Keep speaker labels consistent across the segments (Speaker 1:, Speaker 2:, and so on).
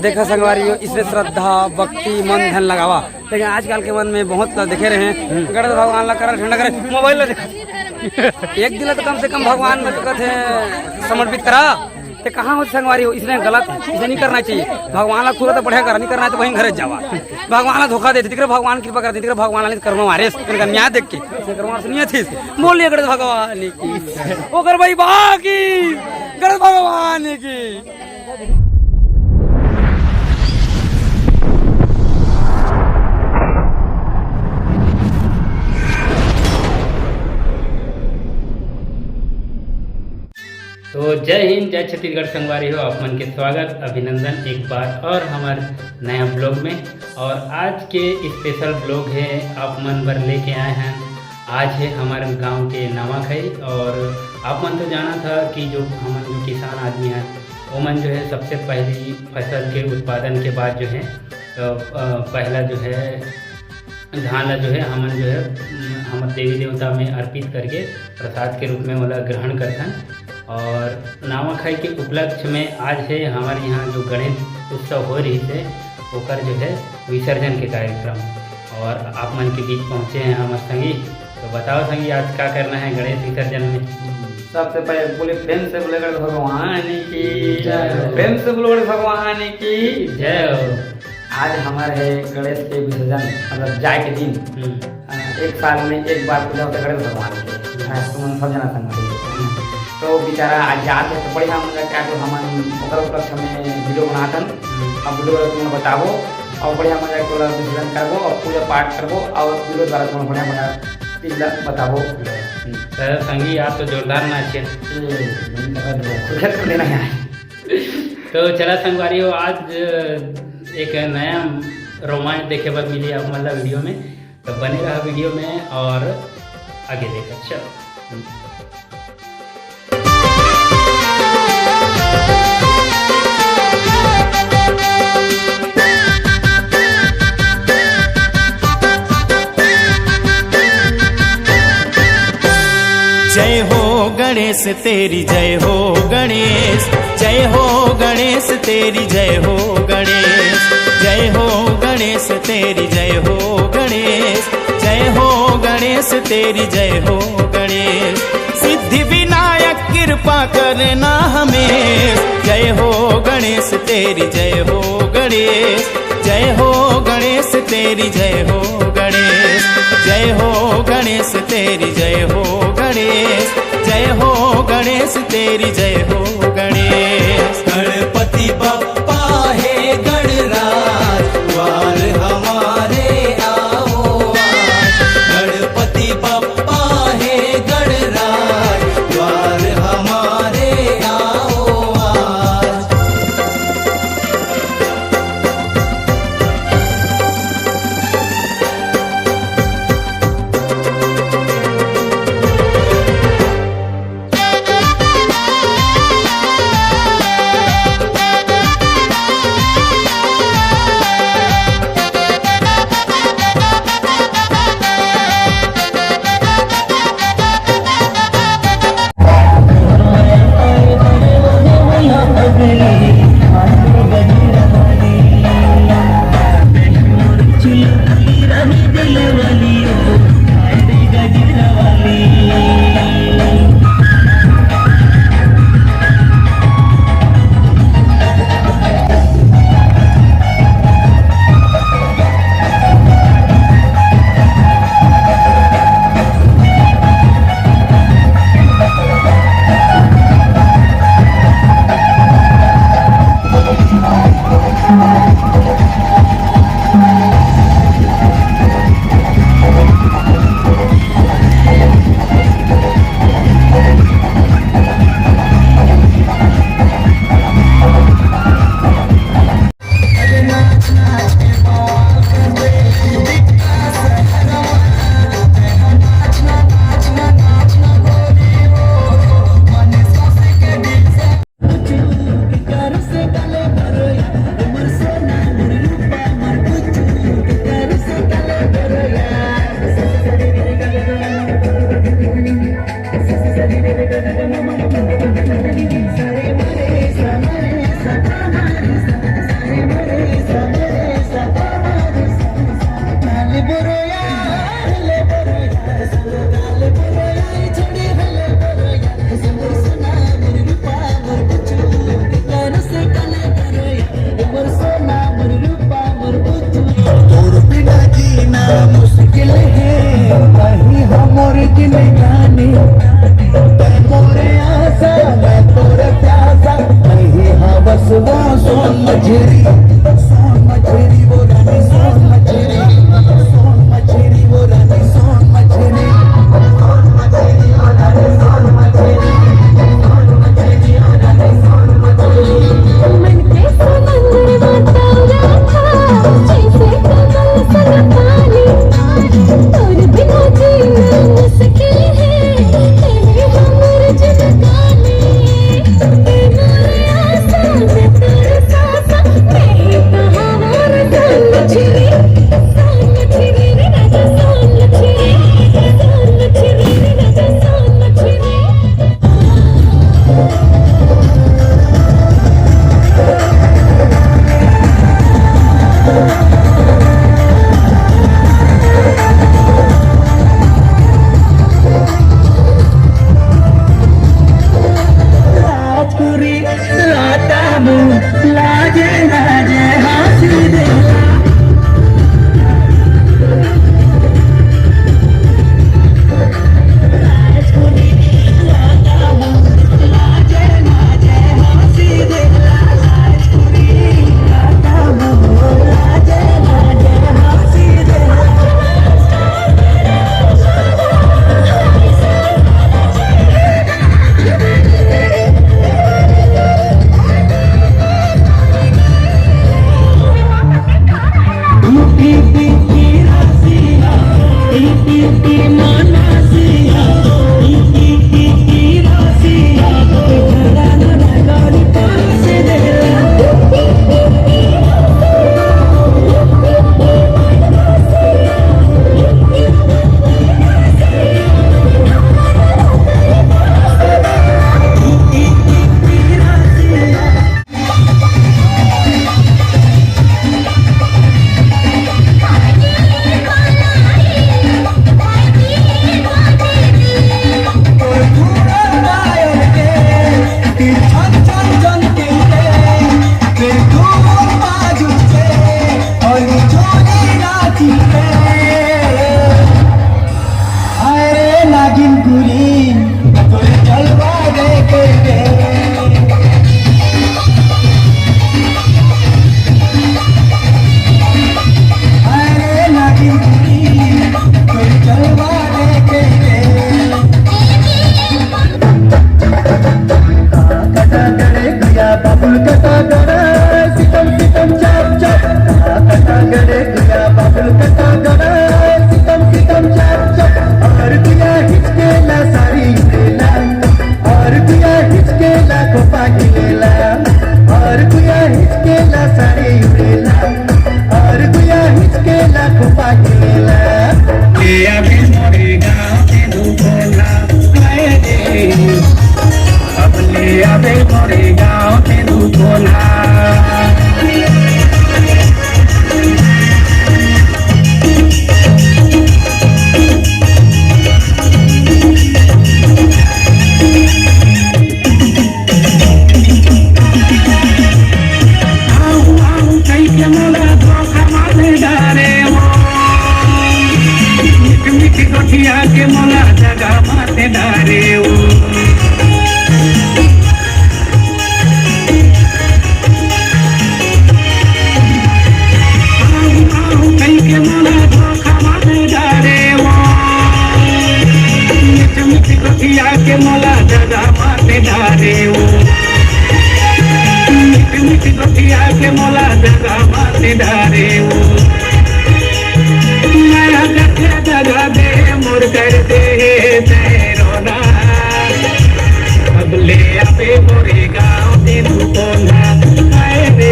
Speaker 1: देखा संगवारी इसमें श्रद्धा भक्ति मन धन लगावा, लेकिन आजकल के मन में बहुत देखे रहे हैं गणेश भगवान ला कर ठंडा करे मोबाइल ला देखा एक दिन तो कम से कम भगवान में तो कहते समर्पित करा तो कहाँ हो संगवारी हो, इसने गलत है, इसे नहीं करना चाहिए। भगवान ला खुद तो बढ़िया करा, नहीं करना है तो वहीं घर जावा। भगवान ला धोखा देते दिख भगवान कृपा करते दिख भगवान ला कर्म मारे इनका न्याय देख के कर्म सुनिए थे बोलिए गणेश भगवान की वो कर भाई बाकी गणेश भगवान की।
Speaker 2: तो जय हिंद जय छत्तीसगढ़ संगवारी हो, आप मन के स्वागत अभिनंदन एक बार और हमारे नया ब्लॉग में। और आज के स्पेशल ब्लॉग है आप मन बर लेके आए हैं। आज है हमारे गांव के नवाखाई और आप मन तो जाना था कि जो हमारे जो किसान आदमी हैं वो मन जो है सबसे पहली फसल के उत्पादन के बाद जो है पहला जो है धान ला जो है हमन जो है हमारे देवी देवता में अर्पित करके प्रसाद के रूप में वाला ग्रहण करथन। और नवाखाई के उपलक्ष्य में आज है हमारे यहाँ जो गणेश उत्सव हो रही है ओकर जो है विसर्जन के कार्यक्रम और आप मन के बीच पहुँचे हैं हमारे संगी। तो बताओ संगी आज क्या करना है गणेश विसर्जन में?
Speaker 1: सबसे पहले बोले प्रेम से बोले गणेश भगवान की जय, प्रेम से बोले गणेश भगवान की जय। आज हमारे गणेश के विसर्जन मतलब जाए के दिन एक साल में एक बार पूजा होता है गणेश भगवान के, तुम सब जना संग तो बेचारा आज जाते तो बढ़िया मतलब क्या तो हम उपलक्ष्य में वीडियो बनातन। अब वीडियो तुम बताबो और बढ़िया मजा को विसर्जन करबो और पूजा पाठ करबो और वीडियो द्वारा तुम बढ़िया बढ़िया चीज बताबो।
Speaker 2: सर संगी आप तो जोरदार नाच है
Speaker 1: देना है।
Speaker 2: तो चला संगवारी हो, आज एक नया रोमांच देखे बर मिली आप मतलब वीडियो में, तो बने रहा वीडियो में और आगे देखा। चलो
Speaker 3: जय हो गणेश तेरी जय हो गणेश, जय हो गणेश तेरी जय हो गणेश, जय हो गणेश तेरी जय हो गणेश, जय हो गणेश तेरी जय हो गणेश। सिद्धि विनायक कृपा करना हमें, जय हो गणेश तेरी जय हो गणेश, जय हो गणेश तेरी जय हो गणेश, जय हो गणेश तेरी जय हो गणेश, जय हो गणेश तेरी जय हो गणेश। गणपति बप्पा है गणराज द्वार हमारे आओ आज, गणपति बप्पा है गणराज द्वार हमारे आओ आज। मछली सोन मछली वो रानी सोन मछली वो रानी सोन मछली वो रानी सोन मछली
Speaker 4: मन के समंदर बताया था जैसे कमल सन पानी और बिना जीना मुश्किल है तेरे हमर जिंदगानी तेरे आसान तेरे सासा मैं कहाँ और सोन मछली रे राजा सोन मछली रे राजा सोन मछली
Speaker 3: राजपुरी लाटामू लाजे लाजे हासी दे राजपुरी लाटामू लाजे लाजे हासी दे राजपुरी लाटामू लाजे लाजे हासी दे
Speaker 2: के मोला जगा माते डारे कई के मोला धोखा माते डारे मिठी गोठिया के मोला जगा माते डारे मिठी गोठिया के मोला जगा माते डारे जगा दे मोर कर दे रोना अब ले आवे मोरे गाँव दिन बोला आए रे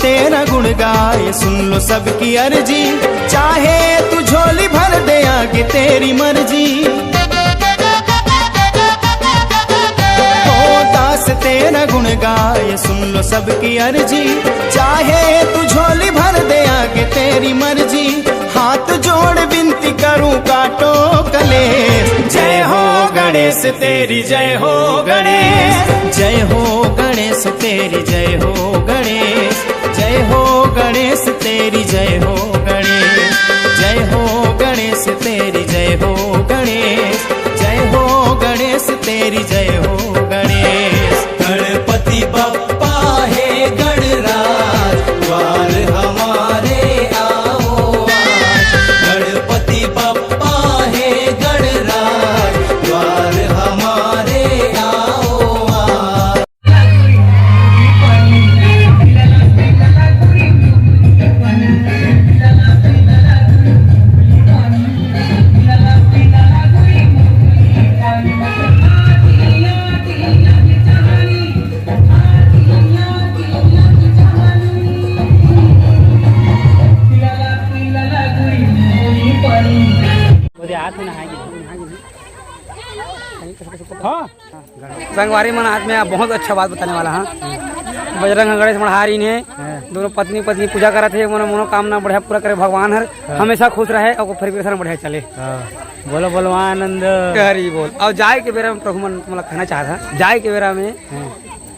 Speaker 3: तेरा गुण गाए सुन लो सबकी अर्जी, चाहे तू झोली भर दे आगे तेरी मर्जी। ओ दास तेरा गुण गाए सुन लो सबकी अर्जी, चाहे तू झोली भर दे आगे तेरी तेरी मर्जी, हाथ जोड़ विनती करूं काटो गले। जय हो गणेश तेरी जय हो गणेश, जय हो गणेश तेरी जय हो गणेश, जय हो गणेश तेरी जय हो गणेश, जय हो गणेश तेरी जय हो गणेश, जय हो गणेश तेरी जय हो गणेश। गणपति बप्पा है गणराज, द्वार हमारे आओ आज। गणपति बप्पा है गणराज, द्वार हमारे आओ आज।
Speaker 1: संगवारी मन आज मैं बहुत अच्छा बात बताने वाला हाँ। बजरंग गणेश मढ़ारी ने दोनों पत्नी पत्नी पूजा करा थे, मनोकामना बढ़िया पूरा करे भगवान हर हमेशा खुश रहे और फिर बढ़िया चले।
Speaker 2: बोलो बोलो आनंद
Speaker 1: हरी बोल। और जाए के बेरा में प्रभु मन मतलब कहना चाहता, जाए के बेरा में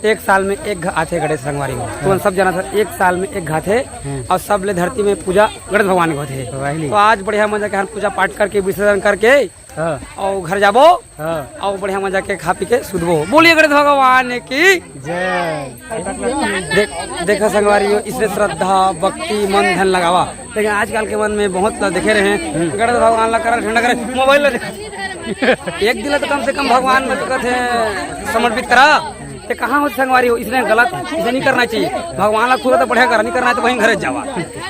Speaker 1: एक साल में एक आते गणेश संगवारी में, तो सब जाना था एक साल में एक घाते और सब ले धरती में पूजा गणेश भगवान को थे। तो आज बढ़िया मजा के पूजा पाठ करके विसर्जन करके और घर जाबो और बढ़िया मजा के खा पी के सुधबो। बोलिए गणेश भगवान की
Speaker 2: जय।
Speaker 1: देखा संगवारी इसलिए श्रद्धा भक्ति मन धन लगावा, लेकिन आजकल के मन में बहुत देखे रहे हैं गणेश भगवान ला करा ठंडा करे मोबाइल ला एक दिन तो कम से कम भगवान में तो कहते समर्पित करा। तो कहाँ हो संगवारी हो, इसने गलत है, इसे नहीं करना चाहिए। भगवान ला खुद तो बढ़िया करा, नहीं करना है तो वहीं घर जावा।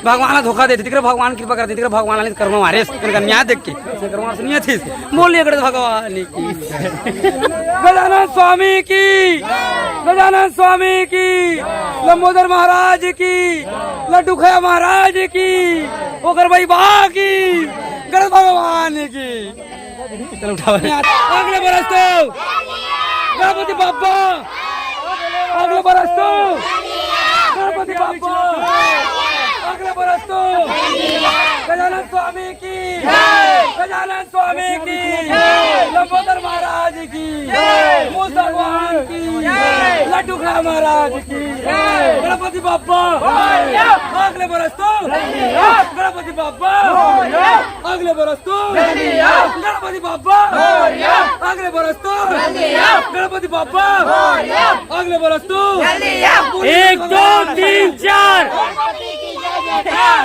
Speaker 1: भगवान ला धोखा देते दिख भगवान कृपा करते दिख भगवान ला कर्म मारे इनका न्याय देख के कर्म सुनिए थी। बोलिए गणेश भगवान की गजानन स्वामी की, गजानन स्वामी की, लंबोदर महाराज की, लड्डू खया महाराज की, ओकर भाई बा की, गणेश भगवान की। चलो उठाओ अगले बरस तो गणपति बाप्पा, अगले बरस तो गणपति बाप्पा, अगले बरस तो गजानन स्वामी की, गजानन स्वामी की, लंबोदर महाराज की, मूस भगवान की, लड्डू खा महाराज की, गणपति बाप्पा, अगले बरस तो गणपति बाप्पा, अगले बरस तो गणपति बाप्पा, अगले बरस तो गणपति बाप्पा, अगले बरस तो
Speaker 2: 1 2 3 4,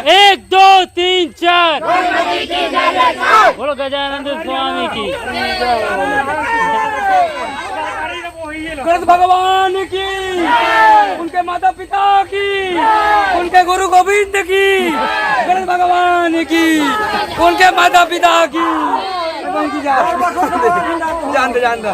Speaker 2: 1 2 3 4, बोलो गजानंद स्वामी की,
Speaker 1: गणेश भगवान की, उनके माता पिता की, उनके गुरु गोविंद की, गणेश भगवान की, उनके माता पिता की। जान दो